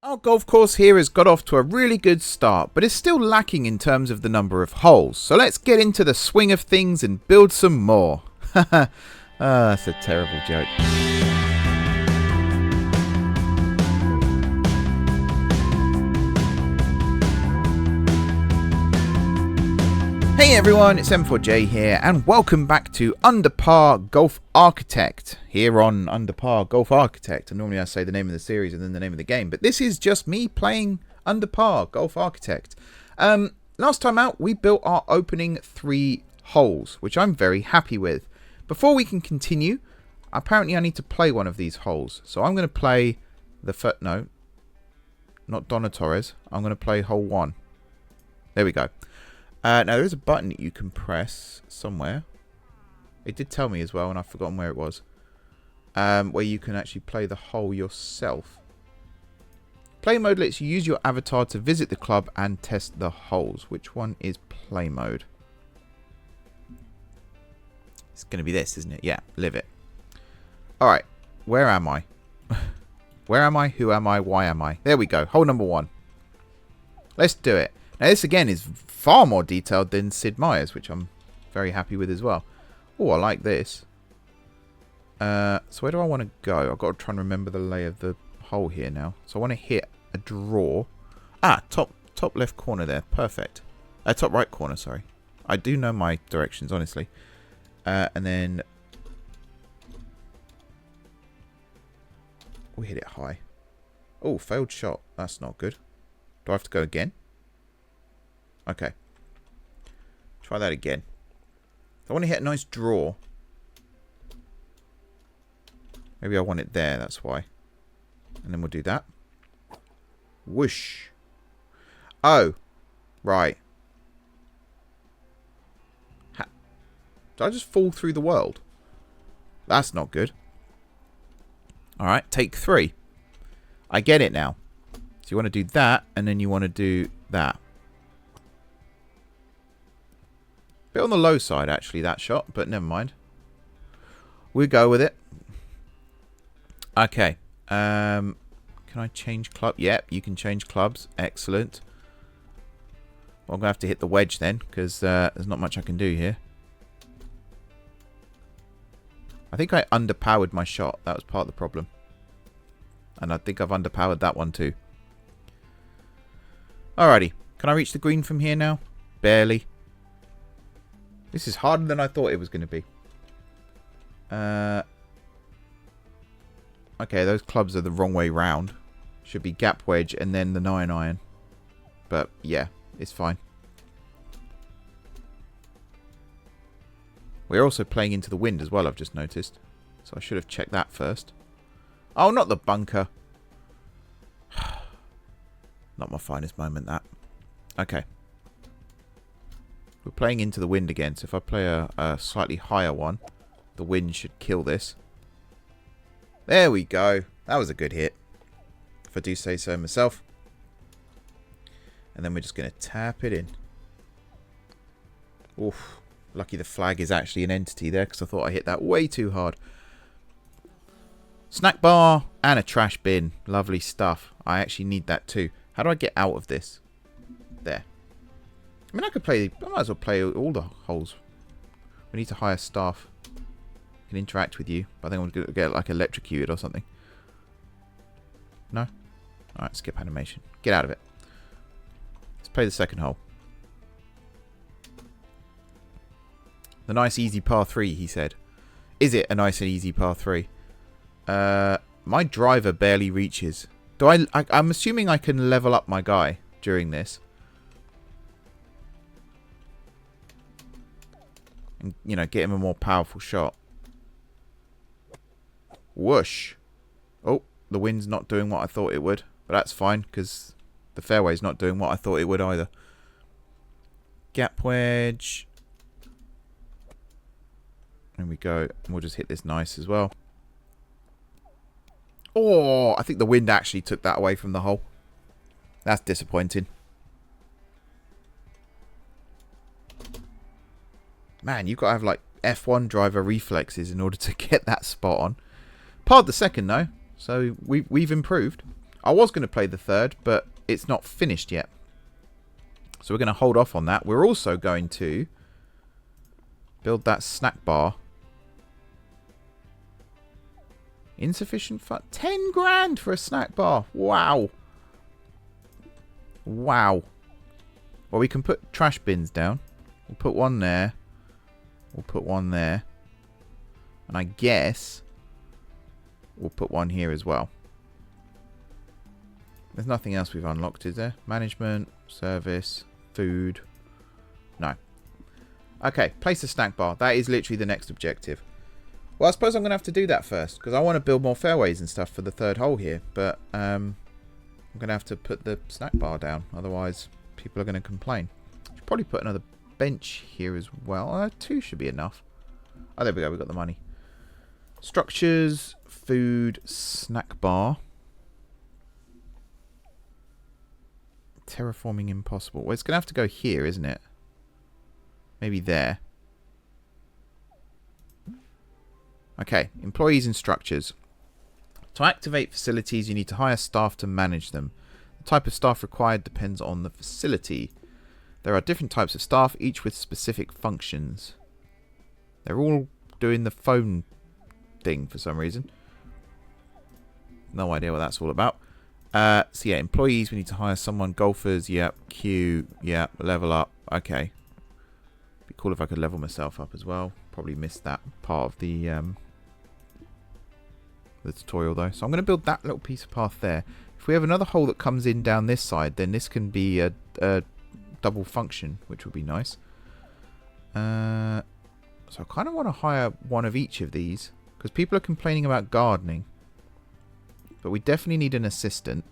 Our golf course here has got off to a really good start, but is still lacking in terms of the number of holes. So let's get into the swing of things and build some more. That's a terrible joke. Hey everyone, it's M4J here, and welcome back to Under Par Golf Architect, here on Under Par Golf Architect. And normally I say the name of the series and then the name of the game, but this is just me playing Under Par Golf Architect. Last time out, we built our opening 3 holes, which I'm very happy with. Before we can continue, apparently I need to play one of these holes. So I'm going to play the first, no, not Donna Torres. I'm going to play hole 1. There we go. Now, there is a button that you can press somewhere. It did tell me as well, and I've forgotten where it was. Where you can actually play the hole yourself. Play mode lets you use your avatar to visit the club and test the holes. Which one is play mode? It's going to be this, isn't it? Yeah, live it. Alright, where am I? Where am I? Who am I? Why am I? There we go. Hole number 1. Let's do it. Now, this again is far more detailed than Sid Meier's, which I'm very happy with as well. Oh, I like this. So where do I want to go? I've got to try and remember the lay of the hole here now. So I want to hit a draw. Ah, top left corner there. Perfect. Top right corner, sorry. I do know my directions, honestly. And then we hit it high. Oh, failed shot. That's not good. Do I have to go again? Okay. Try that again. I want to hit a nice draw. Maybe I want it there, that's why. And then we'll do that. Whoosh. Oh. Right. Did I just fall through the world? That's not good. Alright, take 3. I get it now. So you want to do that, and then you want to do that. Bit on the low side, actually, that shot, but never mind. We'll go with it. Okay. Can I change club? Yep, you can change clubs. Excellent. Well, I'm going to have to hit the wedge then, because there's not much I can do here. I think I underpowered my shot. That was part of the problem. And I think I've underpowered that one too. Alrighty. Can I reach the green from here now? Barely. This is harder than I thought it was going to be. Okay, those clubs are the wrong way round. Should be gap wedge and then the 9-iron. But yeah, it's fine. We're also playing into the wind as well, I've just noticed. So I should have checked that first. Oh, not the bunker. Not my finest moment, that. Okay. We're playing into the wind again, so if I play a slightly higher one, the wind should kill this. There we go. That was a good hit, if I do say so myself. And then we're just going to tap it in. Oof. Lucky the flag is actually an entity there, because I thought I hit that way too hard. Snack bar and a trash bin. Lovely stuff. I actually need that too. How do I get out of this? There. I mean, I might as well play all the holes. We need to hire staff who can interact with you. But I think I'm going to get like electrocuted or something. No? Alright, skip animation. Get out of it. Let's play the second hole. The nice easy par 3, he said. Is it a nice and easy par 3? My driver barely reaches. I'm assuming I can level up my guy during this. And, you know, get him a more powerful shot. Whoosh. Oh, the wind's not doing what I thought it would. But that's fine, because the fairway's not doing what I thought it would either. Gap wedge. There we go. And we'll just hit this nice as well. Oh, I think the wind actually took that away from the hole. That's disappointing. Man, you've got to have like F1 driver reflexes in order to get that spot on. Parred the second though, so we've improved. I was going to play the third, but it's not finished yet. So we're going to hold off on that. We're also going to build that snack bar. Insufficient fund. 10 grand for a snack bar. Wow. Wow. Well, we can put trash bins down. We'll put one there. We'll put one there. And I guess we'll put one here as well. There's nothing else we've unlocked, is there? Management, service, food. No. Okay, place a snack bar. That is literally the next objective. Well, I suppose I'm going to have to do that first, because I want to build more fairways and stuff for the third hole here. But I'm going to have to put the snack bar down. Otherwise, people are going to complain. Should probably put another bench here as well. 2 should be enough. Oh, there we go. We've got the money. Structures, food, snack bar. Terraforming impossible. Well, it's going to have to go here, isn't it? Maybe there. Okay, employees and structures. To activate facilities, you need to hire staff to manage them. The type of staff required depends on the facility. There are different types of staff, each with specific functions. They're all doing the phone thing for some reason. No idea what that's all about. So yeah, employees, we need to hire someone. Golfers, yep. Queue, yep. Level up. Okay. Be cool if I could level myself up as well. Probably missed that part of the tutorial though. So I'm going to build that little piece of path there. If we have another hole that comes in down this side, then this can be a double function, which would be nice. So I kind of want to hire one of each of these, because people are complaining about gardening. But we definitely need an assistant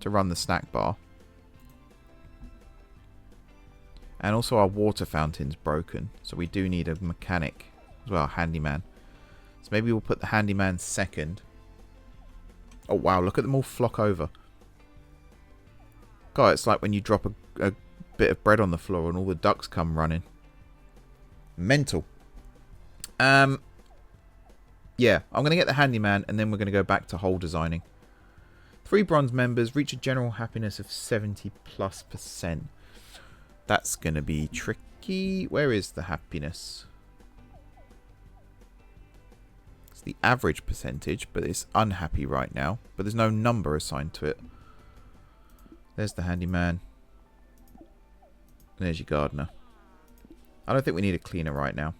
to run the snack bar. And also our water fountain's broken, so we do need a mechanic as well, a handyman. So maybe we'll put the handyman second. Oh wow, look at them all flock over. God, it's like when you drop a bit of bread on the floor and all the ducks come running. Mental. Yeah, I'm going to get the handyman and then we're going to go back to hole designing. 3 bronze members reach a general happiness of 70+%. That's going to be tricky. Where is the happiness? It's the average percentage, but it's unhappy right now. But there's no number assigned to it. There's the handyman. There's your gardener. I don't think we need a cleaner right now.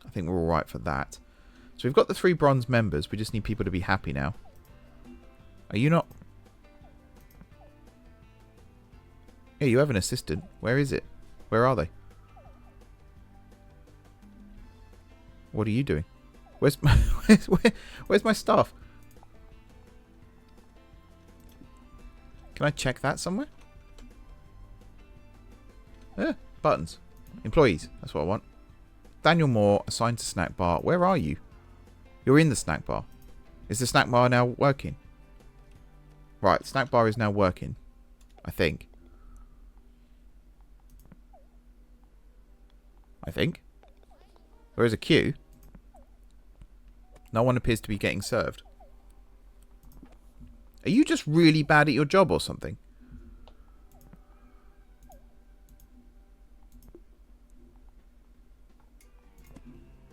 I think we're alright for that. So we've got the 3 bronze members. We just need people to be happy now. Are you not? Yeah, you have an assistant. Where is it? Where are they? What are you doing? Where's my, where's my staff? Can I check that somewhere? Buttons. Employees. That's what I want. Daniel Moore, assigned to snack bar. Where are you? You're in the snack bar. Is the snack bar now working? Right, snack bar is now working. I think. There is a queue. No one appears to be getting served. Are you just really bad at your job or something?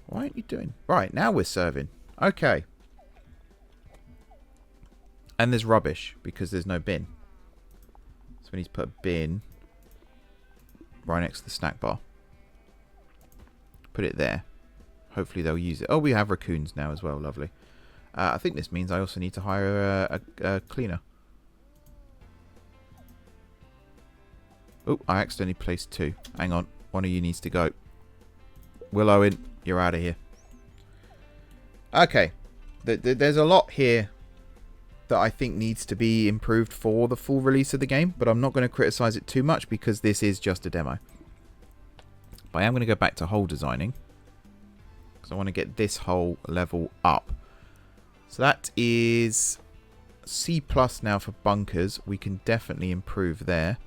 Why aren't you doing? Right, now we're serving. Okay. And there's rubbish because there's no bin. So we need to put a bin right next to the snack bar. Put it there. Hopefully they'll use it. Oh, we have raccoons now as well. Lovely. I think this means I also need to hire a cleaner. Oh, I accidentally placed 2. Hang on. One of you needs to go. Will Owen, you're out of here. Okay. There's a lot here that I think needs to be improved for the full release of the game, but I'm not going to criticize it too much because this is just a demo. But I am going to go back to hole designing because I want to get this whole level up. So that is C+ now for bunkers. We can definitely improve there.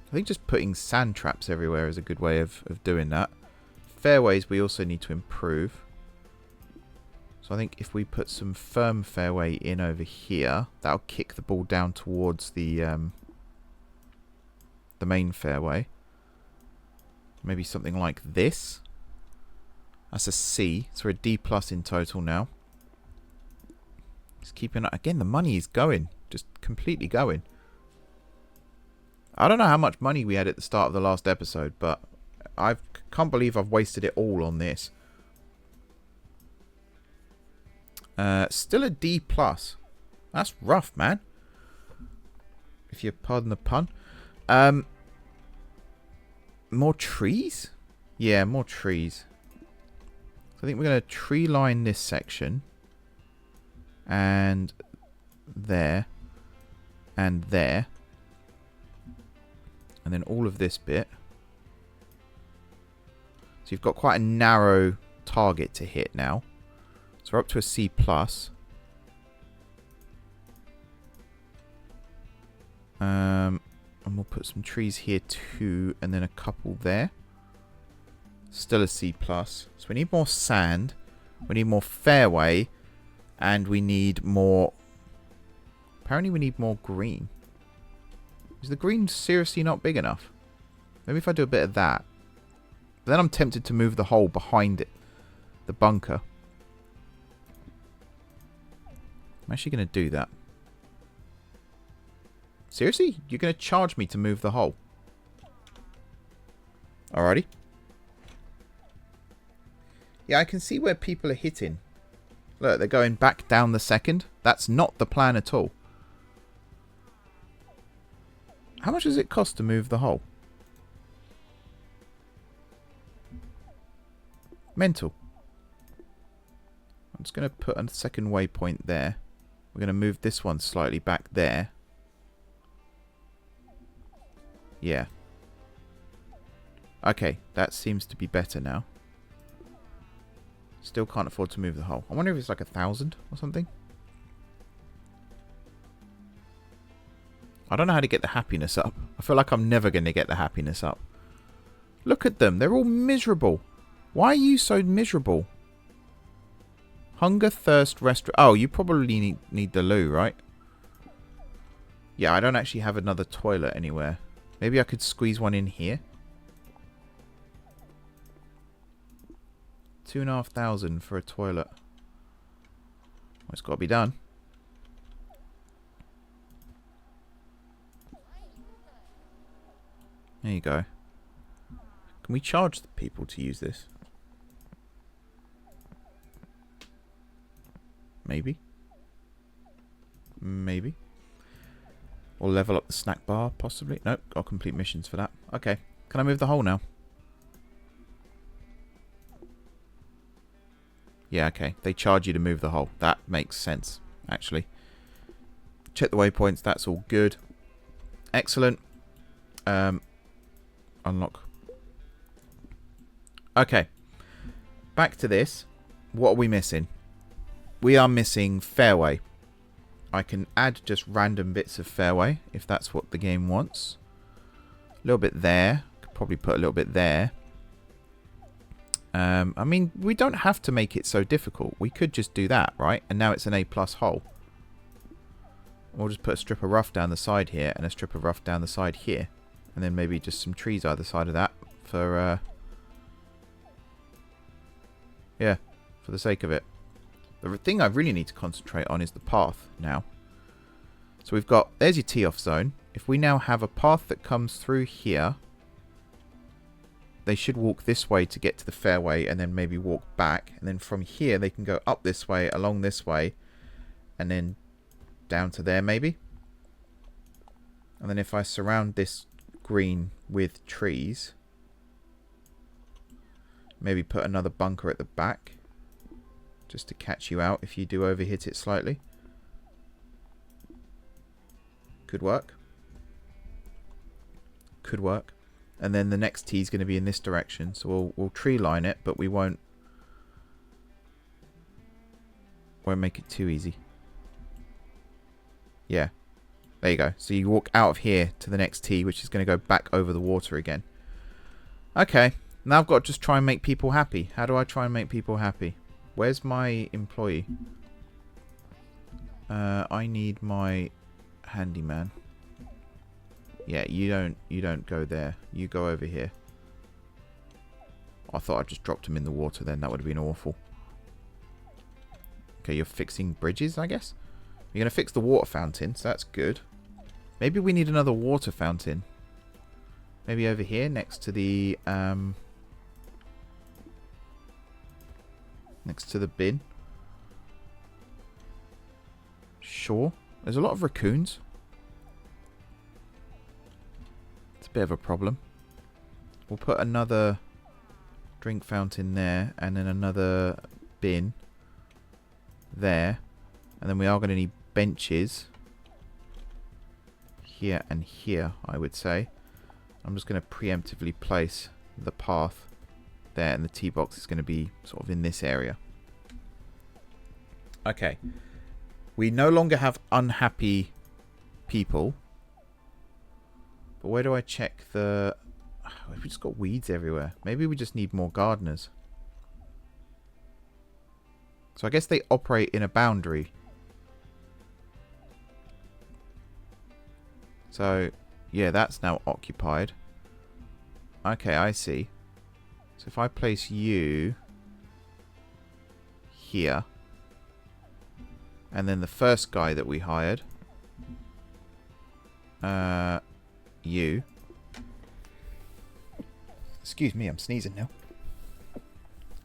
I think just putting sand traps everywhere is a good way of doing that. Fairways we also need to improve. So I think if we put some firm fairway in over here, that'll kick the ball down towards the main fairway. Maybe something like this. That's a C. So we're a D plus in total now. Just keeping up. Again, the money is going. Just completely going. I don't know how much money we had at the start of the last episode, but I can't believe I've wasted it all on this. Still a D plus. That's rough, man. If you pardon the pun. More trees? Yeah, more trees. So I think we're going to tree line this section. And there. And there. And then all of this bit. So you've got quite a narrow target to hit now. So we're up to a C+. And we'll put some trees here too, and then a couple there. Still a C+. So we need more sand. We need more fairway. And we need more... Apparently we need more green. Is the green seriously not big enough? Maybe if I do a bit of that. But then I'm tempted to move the hole behind it. The bunker. I'm actually going to do that. Seriously? You're going to charge me to move the hole? Alrighty. Yeah, I can see where people are hitting. Look, they're going back down the second. That's not the plan at all. How much does it cost to move the hole? Mental. I'm just going to put a second waypoint there. We're going to move this one slightly back there. Yeah. Okay, that seems to be better now. Still can't afford to move the hole. I wonder if it's like 1,000 or something. I don't know how to get the happiness up. I feel like I'm never going to get the happiness up. Look at them. They're all miserable. Why are you so miserable? Hunger, thirst, rest... Oh, you probably need the loo, right? Yeah, I don't actually have another toilet anywhere. Maybe I could squeeze one in here. 2,500 for a toilet. Well, it's got to be done. There you go. Can we charge the people to use this? Maybe. Maybe. Or level up the snack bar, possibly. Nope, got complete missions for that. Okay. Can I move the hole now? Yeah, okay. They charge you to move the hole. That makes sense, actually. Check the waypoints. That's all good. Excellent. Unlock. Okay. Back to this. What are we missing? We are missing fairway. I can add just random bits of fairway if that's what the game wants. A little bit there. Could probably put a little bit there. I mean, we don't have to make it so difficult. We could just do that, right? And now it's an A+ hole. We'll just put a strip of rough down the side here and a strip of rough down the side here. And then maybe just some trees either side of that for, yeah, for the sake of it. The thing I really need to concentrate on is the path now. So we've got, there's your tee-off zone. If we now have a path that comes through here, they should walk this way to get to the fairway and then maybe walk back. And then from here, they can go up this way, along this way, and then down to there maybe. And then if I surround this green with trees, maybe put another bunker at the back just to catch you out if you do overhit it slightly. Could work. Could work. And then the next tee is going to be in this direction, so we'll tree line it, but we won't make it too easy. Yeah. There you go. So you walk out of here to the next tee, which is going to go back over the water again. Okay. Now I've got to just try and make people happy. How do I try and make people happy? Where's my employee? I need my handyman. Yeah, you don't go there. You go over here. I thought I just dropped him in the water then. That would have been awful. Okay, you're fixing bridges, I guess? You're going to fix the water fountain, so that's good. Maybe we need another water fountain. Maybe over here next to the bin. Sure. There's a lot of raccoons. It's a bit of a problem. We'll put another drink fountain there and then another bin there. And then we are going to need benches here and here, I would say. I'm just going to preemptively place the path there, and the tee box is going to be sort of in this area. Okay. We no longer have unhappy people. But where do I check the... We've just got weeds everywhere. Maybe we just need more gardeners. So I guess they operate in a boundary. So, yeah, that's now occupied. Okay, I see. So if I place you here, and then the first guy that we hired, you. Excuse me, I'm sneezing now.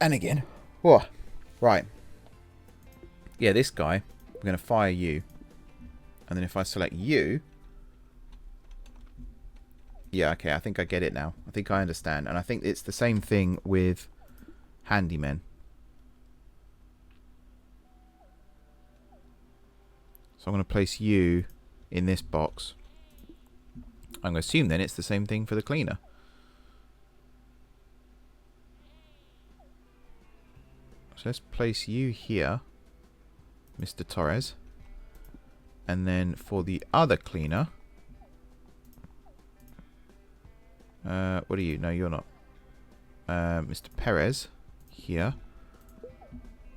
And again. Whoa. Right. Yeah, this guy, we're going to fire you. And then if I select you... Yeah, okay, I think I get it now. I think I understand. And I think it's the same thing with handymen. So I'm going to place you in this box. I'm going to assume then it's the same thing for the cleaner. So let's place you here, Mr. Torres. And then for the other cleaner... what are you? No, you're not. Mr. Perez here.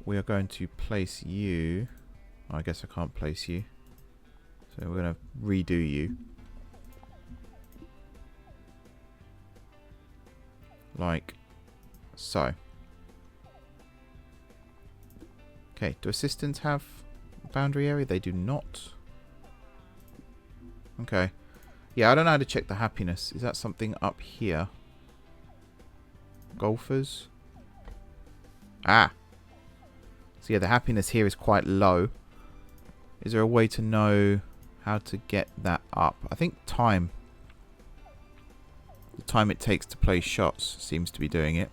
We are going to place you... I guess I can't place you. So we're going to redo you. Like so. Okay, do assistants have boundary area? They do not. Okay. Yeah, I don't know how to check the happiness. Is that something up here? Golfers? Ah. So yeah, the happiness here is quite low. Is there a way to know how to get that up? I think time. The time it takes to play shots seems to be doing it.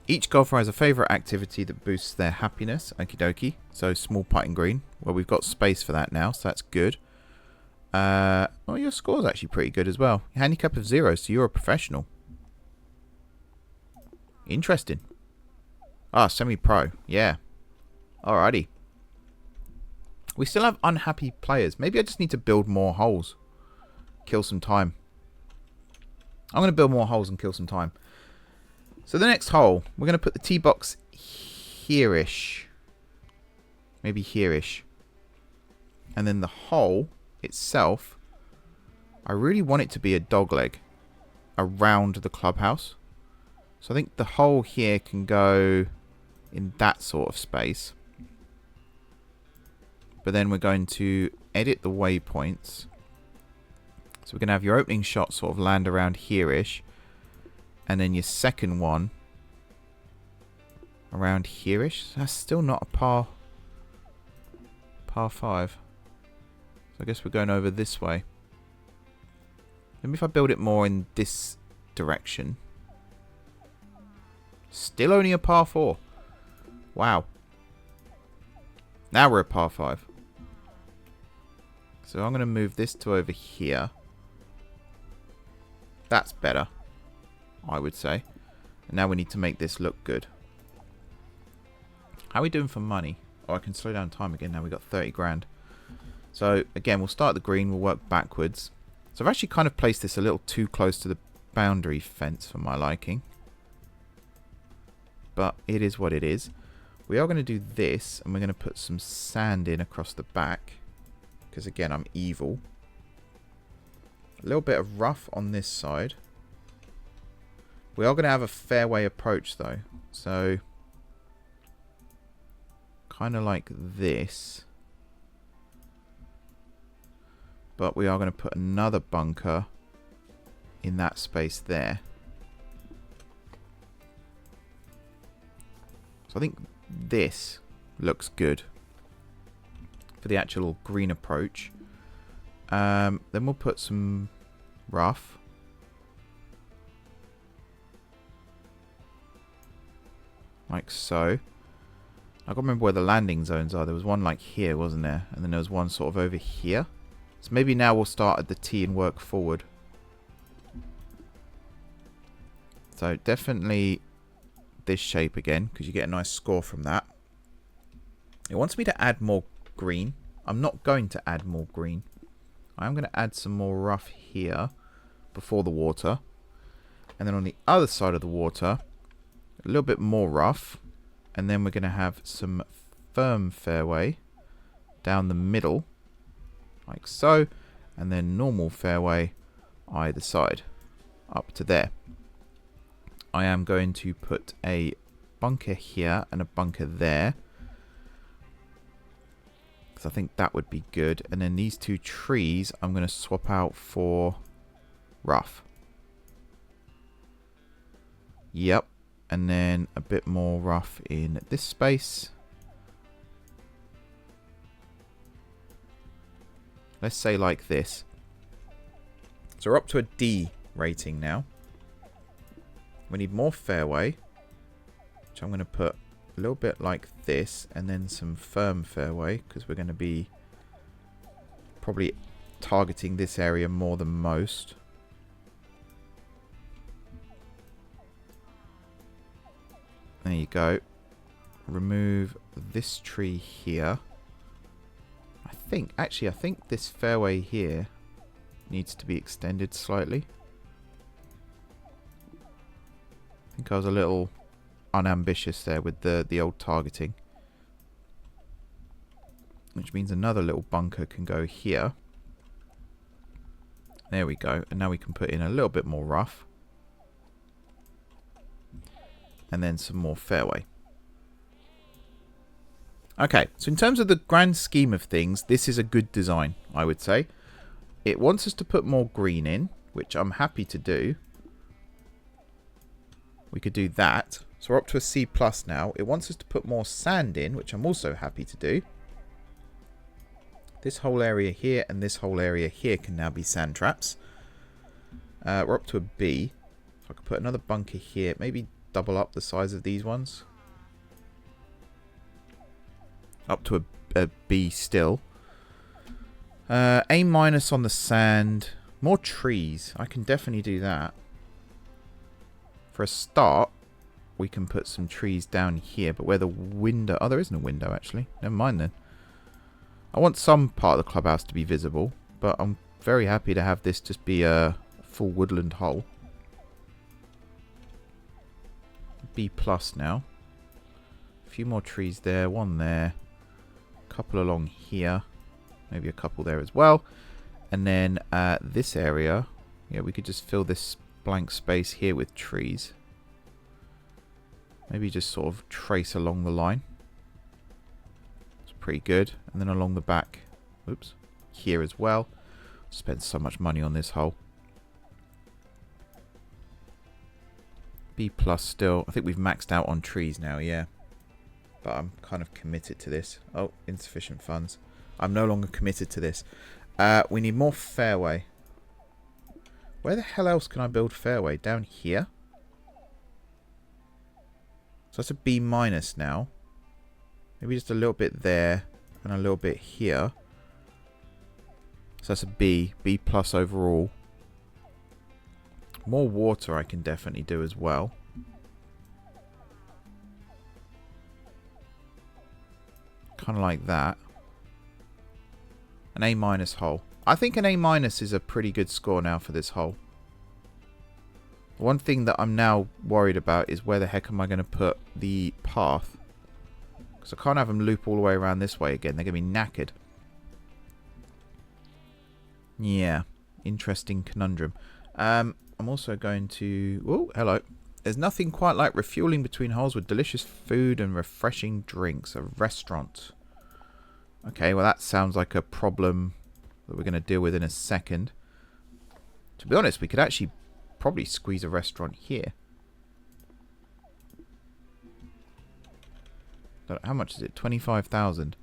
Each golfer has a favourite activity that boosts their happiness. Okie dokie. So small putting green. Well, we've got space for that now, so that's good. Well, your score's actually pretty good as well. Handicap of 0, so you're a professional. Interesting. Ah, semi-pro. Yeah. Alrighty. We still have unhappy players. Maybe I just need to build more holes. Kill some time. I'm going to build more holes and kill some time. So the next hole, we're going to put the tee box here-ish. Maybe here-ish. And then the hole itself, I really want it to be a dogleg around the clubhouse. So I think the hole here can go in that sort of space. But then we're going to edit the waypoints. So we're going to have your opening shot sort of land around here-ish. And then your second one around here-ish. That's still not a par 5. So I guess we're going over this way. Maybe if I build it more in this direction. Still only a par 4. Wow. Now we're at par 5. So I'm going to move this to over here. That's better, I would say. And now we need to make this look good. How are we doing for money? Oh, I can slow down time again. Now we've got 30 grand. So again, we'll start at the green. We'll work backwards. So I've actually kind of placed this a little too close to the boundary fence for my liking. but it is what it is. We are going to do this, and we're going to put some sand in across the back. Because, again, I'm evil. A little bit of rough on this side. We are going to have a fairway approach, though. So, kind of like this. But we are going to put another bunker in that space there. So I think this looks good for the actual green approach. Then we'll put some rough. Like so. I can't remember where the landing zones are. There was one like here, wasn't there? And then there was one sort of over here. So maybe now we'll start at the tee and work forward. So definitely this shape again, because you get a nice score from that. It wants me to add more green. I'm not going to add more green. I'm going to add some more rough here before the water. And then on the other side of the water, a little bit more rough. And then we're going to have some firm fairway down the middle, like so. And then normal fairway either side, up to there. I am going to put a bunker here and a bunker there, because I think that would be good. And then these two trees I'm going to swap out for rough. Yep. And then a bit more rough in this space. Let's say like this. So we're up to a D rating now. We need more fairway, which I'm going to put a little bit like this, and then some firm fairway, because we're going to be probably targeting this area more than most. There you go. Remove this tree here. I think this fairway here needs to be extended slightly. I think I was a little unambitious there with the old targeting. Which means another little bunker can go here. There we go. And now we can put in a little bit more rough. And then some more fairway. Okay, so in terms of the grand scheme of things, this is a good design, I would say. It wants us to put more green in, which I'm happy to do. We could do that. So we're up to a C+ now. It wants us to put more sand in, which I'm also happy to do. This whole area here and this whole area here can now be sand traps. We're up to a B. So I could put another bunker here. Maybe double up the size of these ones. Up to a B still. A- on the sand. More trees. I can definitely do that. For a start, we can put some trees down here. But where the window... Oh, there isn't a window, actually. Never mind, then. I want some part of the clubhouse to be visible. But I'm very happy to have this just be a full woodland hole. B+ now. A few more trees there. One there. A couple along here. Maybe a couple there as well. And then this area... Yeah, we could just fill this blank space here with trees. Maybe just sort of trace along the line. It's pretty good. And then along the back, oops, here as well. Spent so much money on this hole. B+ still. I think we've maxed out on trees now, yeah. But I'm kind of committed to this. Oh, insufficient funds. I'm no longer committed to this. We need more fairway. Where the hell else can I build fairway? Down here? So that's a B- now. Maybe just a little bit there and a little bit here. So that's a B. B+ overall. More water I can definitely do as well. Kind of like that. An A- hole. I think an A- is a pretty good score now for this hole. One thing that I'm now worried about is where the heck am I going to put the path? Because I can't have them loop all the way around this way again. They're going to be knackered. Yeah. Interesting conundrum. I'm also going to... Oh, hello. There's nothing quite like refueling between holes with delicious food and refreshing drinks. A restaurant. Okay, well that sounds like a problem that we're going to deal with in a second. To be honest, we could actually probably squeeze a restaurant here. How much is it? 25,000.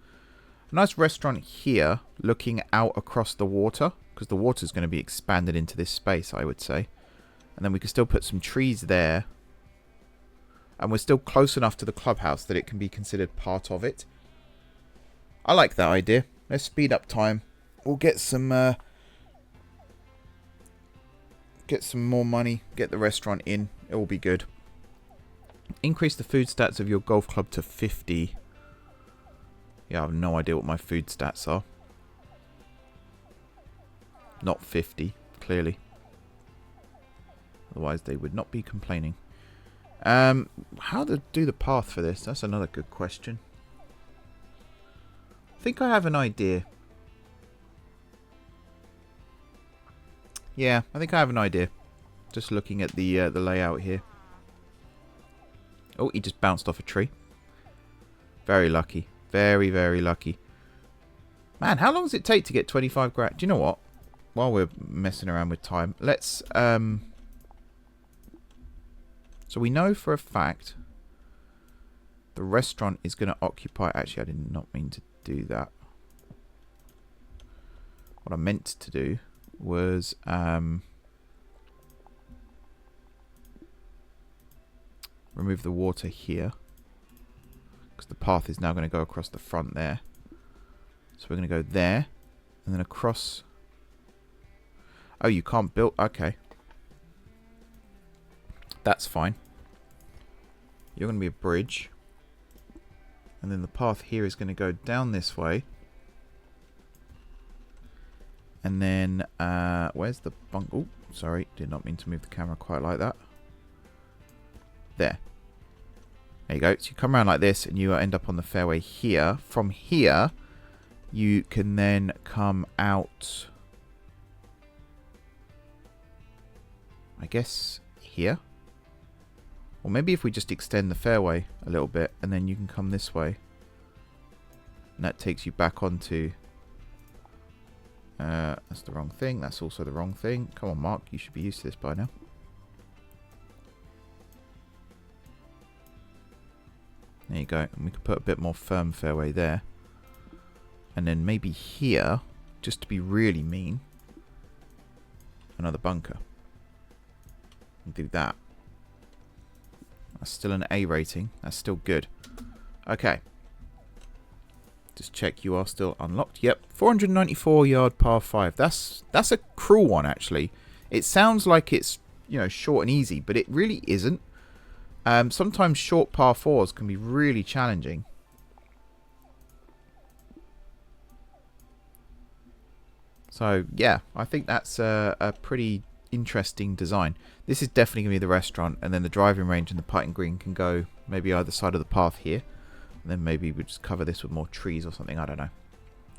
A nice restaurant here, looking out across the water, because the water is going to be expanded into this space, I would say. And then we can still put some trees there. And we're still close enough to the clubhouse that it can be considered part of it. I like that idea. Let's speed up time. We'll get some more money. Get the restaurant in. It will be good. Increase the food stats of your golf club to 50. Yeah, I have no idea what my food stats are. Not 50, clearly. Otherwise, they would not be complaining. How to do the path for this? That's another good question. I think I have an idea. Yeah, I think I have an idea. Just looking at the layout here. Oh, he just bounced off a tree. Very lucky. Very, very lucky. Man, how long does it take to get 25 grand? Do you know what? While we're messing around with time, let's... So we know for a fact the restaurant is going to occupy... Actually, I did not mean to do that. What I meant to do was... remove the water here. Because the path is now going to go across the front there. So we're going to go there. And then across... Oh, you can't build... Okay. That's fine. You're going to be a bridge. And then the path here is going to go down this way. And then... where's the bunk... Oh, sorry. Did not mean to move the camera quite like that. There. There you go. So you come around like this and you end up on the fairway here. From here, you can then come out... I guess here. Or maybe if we just extend the fairway a little bit and then you can come this way. And that takes you back onto... that's the wrong thing. That's also the wrong thing. Come on, Mark. You should be used to this by now. There you go. And we can put a bit more firm fairway there. And then maybe here, just to be really mean, another bunker. And do that. That's still an A rating. That's still good. Okay. Just check you are still unlocked. Yep. 494 yard par 5. That's a cruel one, actually. It sounds like it's, you know, short and easy, but it really isn't. Sometimes short par 4s can be really challenging. So, yeah, I think that's a pretty interesting design. This is definitely going to be the restaurant, and then the driving range and the putting green can go maybe either side of the path here. And then maybe we just cover this with more trees or something, I don't know.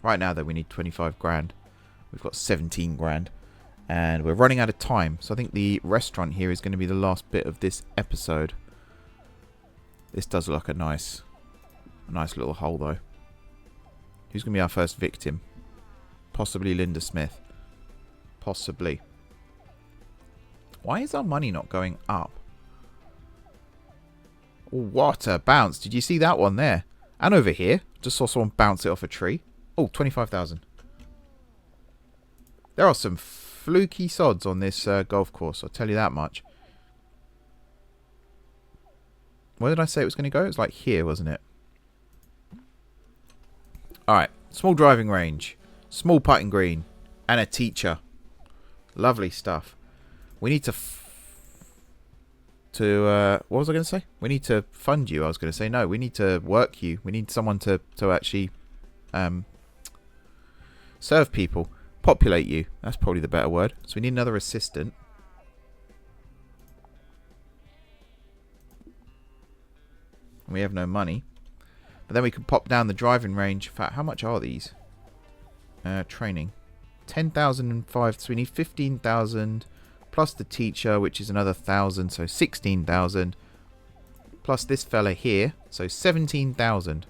Right now, though, we need 25 grand. We've got 17 grand. And we're running out of time. So I think the restaurant here is going to be the last bit of this episode. This does look like a nice little hole, though. Who's going to be our first victim? Possibly Linda Smith. Possibly. Why is our money not going up? Oh, what a bounce. Did you see that one there? And over here. Just saw someone bounce it off a tree. Oh, 25,000. There are some fluky sods on this golf course. I'll tell you that much. Where did I say it was going to go? It was like here, wasn't it? Alright. Small driving range. Small putting green. And a teacher. Lovely stuff. We need to... what was I going to say? We need to fund you, I was going to say. No, we need to work you. We need someone to actually serve people. Populate you. That's probably the better word. So we need another assistant. and we have no money. But then we can pop down the driving range. In fact, how much are these? Training. 10,005. So we need 15,000 plus the teacher, which is another 1,000. So 16,000. Plus this fella here. So 17,000.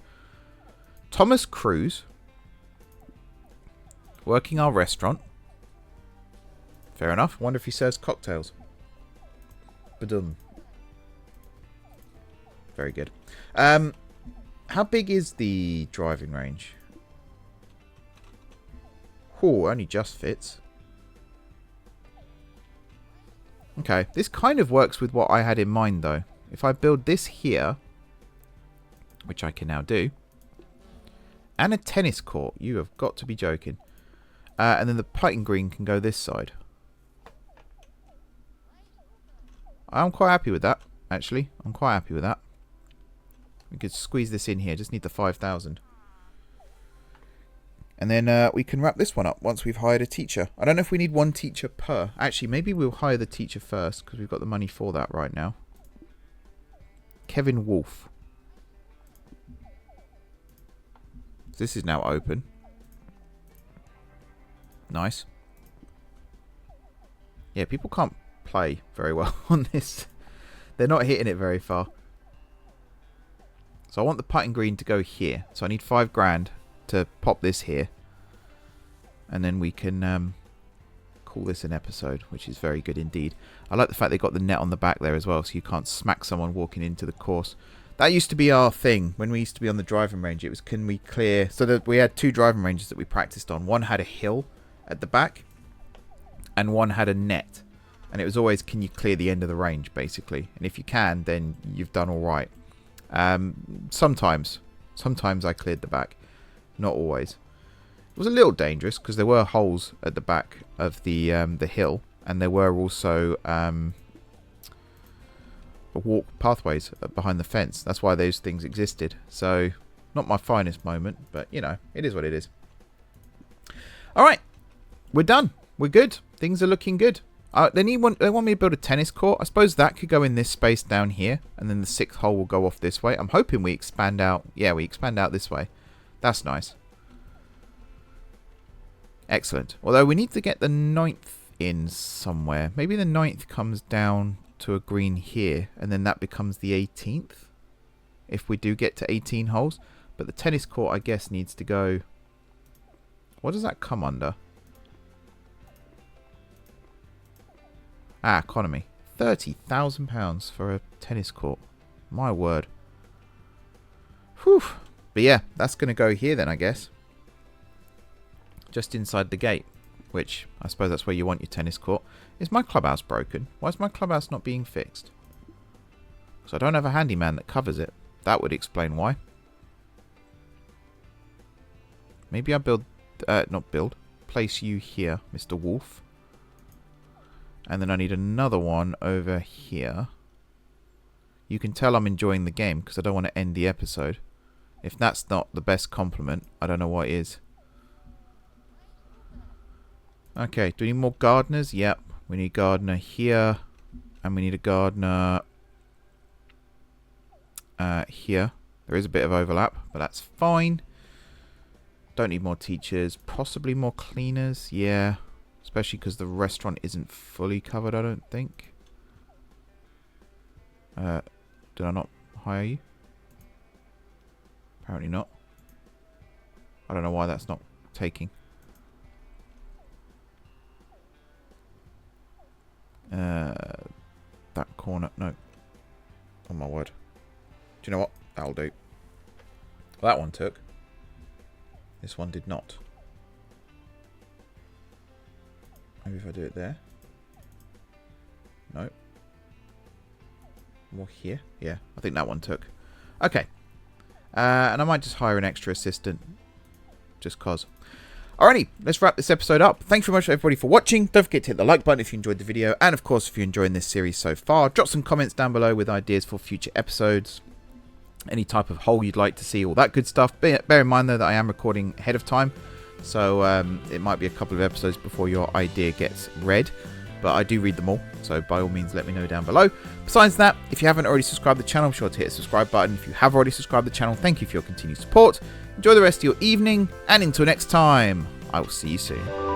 Thomas Cruise. Working our restaurant. Fair enough. Wonder if he serves cocktails. Badum. Very good. How big is the driving range? Oh, only just fits. Okay, this kind of works with what I had in mind, though. If I build this here, which I can now do, and a tennis court, you have got to be joking. And then the putting green can go this side. I'm quite happy with that, actually. I'm quite happy with that. We could squeeze this in here. Just need the 5,000. And then we can wrap this one up once we've hired a teacher. I don't know if we need one teacher per. Actually, maybe we'll hire the teacher first because we've got the money for that right now. Kevin Wolf. This is now open. Nice. Yeah, people can't play very well on this. They're not hitting it very far. So I want the putting green to go here. So I need 5 grand to pop this here. And then we can call this an episode, which is very good indeed. I like the fact they got the net on the back there as well, so you can't smack someone walking into the course. That used to be our thing when we used to be on the driving range. It was, can we clear... So that we had 2 driving ranges that we practiced on. One had a hill at the back, and one had a net. And it was always, can you clear the end of the range, basically. And if you can, then you've done all right. Sometimes I cleared the back. Not always. It was a little dangerous because there were holes at the back of the hill, and there were also walk pathways behind the fence. That's why those things existed. So, not my finest moment, but you know, it is what it is. All right, we're done. We're good. Things are looking good. They want me to build a tennis court. I suppose that could go in this space down here, and then the 6th hole will go off this way. I'm hoping we expand out. Yeah, we expand out this way. That's nice. Excellent. Although we need to get the 9th in somewhere. Maybe the 9th comes down to a green here, and then that becomes the 18th. If we do get to 18 holes. But the tennis court, I guess, needs to go... What does that come under? Ah, economy. £30,000 for a tennis court. My word. Whew. But yeah, that's going to go here then, I guess. Just inside the gate. Which, I suppose that's where you want your tennis court. Is my clubhouse broken? Why is my clubhouse not being fixed? Because I don't have a handyman that covers it. That would explain why. Maybe I build... not build. Place you here, Mr. Wolf. And then I need another one over here. You can tell I'm enjoying the game because I don't want to end the episode. If that's not the best compliment, I don't know what is. Okay, do we need more gardeners? Yep. We need a gardener here. And we need a gardener here. There is a bit of overlap, but that's fine. Don't need more teachers. Possibly more cleaners. Yeah. Especially because the restaurant isn't fully covered, I don't think. Did I not hire you? Apparently not. I don't know why that's not taking. That corner. No. Oh my word. Do you know what? That'll do. Well, that one took. This one did not. Maybe if I do it there. No. More here. Yeah, I think that one took. Okay. And I might just hire an extra assistant. Just cause. Alrighty, let's wrap this episode up. Thanks very much everybody for watching. Don't forget to hit the like button if you enjoyed the video. And of course, if you're enjoying this series so far, drop some comments down below with ideas for future episodes. Any type of hole you'd like to see, all that good stuff. Bear in mind though that I am recording ahead of time. So it might be a couple of episodes before your idea gets read. but I do read them all, so by all means let me know down below. Besides that, if you haven't already subscribed to the channel, be sure to hit the subscribe button. If you have already subscribed to the channel, thank you for your continued support. Enjoy the rest of your evening, and until next time, I will see you soon.